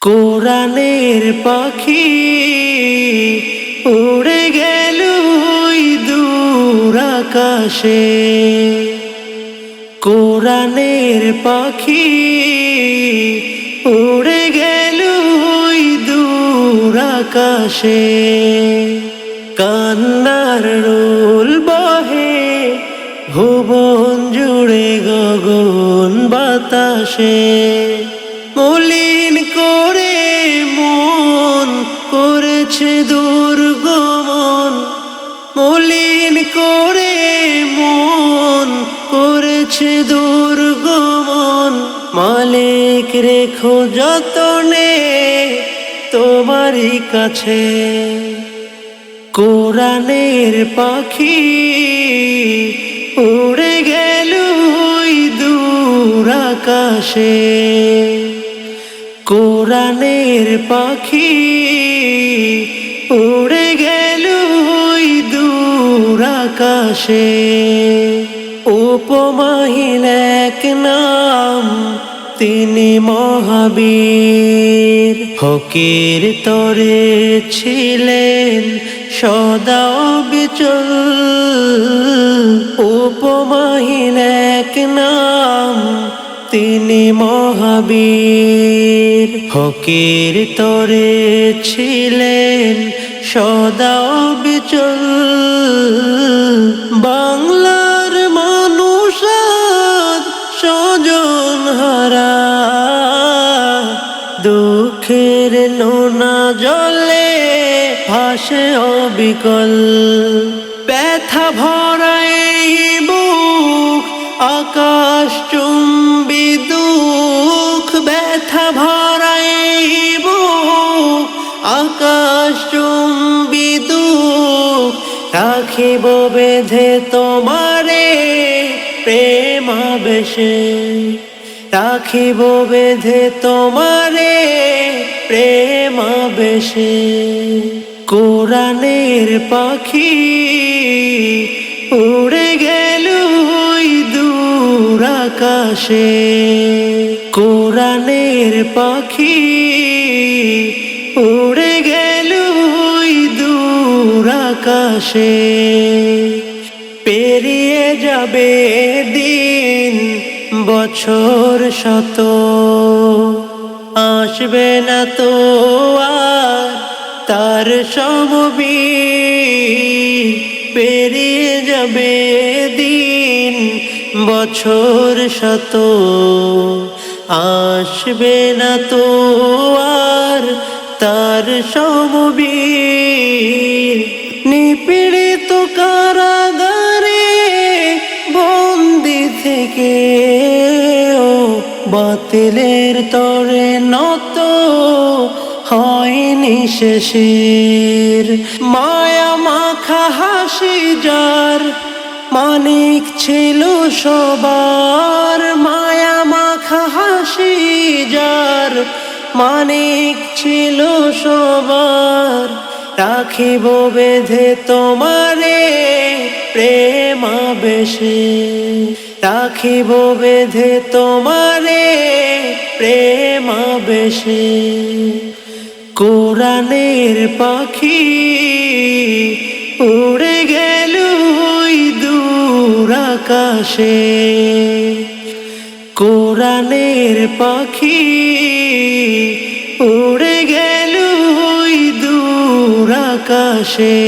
কোরআনের পাখি উড়ে গেল ওই দূর আকাশে। কোরআনের পাখি উড়ে গেল ওই দূর আকাশে। কান্নার রোল বহে ভুবন জুড়ে গগন বাতাসে। মলিন করে মন করেছে দুর্গমন, মলিন করে মন করেছে দুর্গমন। মালিক রেখো যতনে তোমারই কাছে। কোরআনের পাখি উড়ে গেল ওই দূর আকাশে। কোরআনের পাখি উড়ে গেল ওই দূর আকাশে। উপমাহীন এক নাম তিনি মহাবীর, ফকির তরে ছিলেন সদা অবিচল। উপমাহীন এক নাম তিনি মহাবীর, ফকির তরে ছিলেন সদা অবিচল। বাংলার মানুষ আজ স্বজন হারা, দুঃখের নোনা জলে ভাসে অবিকল। ব্যথা ভরা এই বুক আকাশ চুম্বি দুঃখ, ব্যথা ভরা এই বুক আকাশ চুম্বি দুঃখ। রাখিব বেঁধে তোমারে প্রেমাবেশে, রাখিব বেঁধে তোমারে প্রেমাবেশে। কোরআনের পাখি উড়ে গেল ওই দূর আকাশে। কোরআনের পাখি উড়ে গেল ওই দূর আকাশে। পেরিয়ে যাবে দিন বছর শত, আসবে না তো আর তার সমবীর। পেরিয়ে যাবে দিন বছর শত, আসবে না তো আর তার সমবীর। নিপীড়িত কারাগারে বন্দি থেকে ও বাতিলের তরে নত হয়নি শেষের। মায়া মাখা হাসি যার মানিক ছিল সবার, মায়া মাখা হাসি যার মানিক ছিল সবার। রাখিব বেঁধে তোমারে প্রেমাবেশে, রাখিব বেঁধে তোমারে প্রেমাবেশে। কোরআনের পাখি উড়ে গেল ওই দূর আকাশে। কোরআনের পাখি উড়ে গেল ওই দূর আকাশে।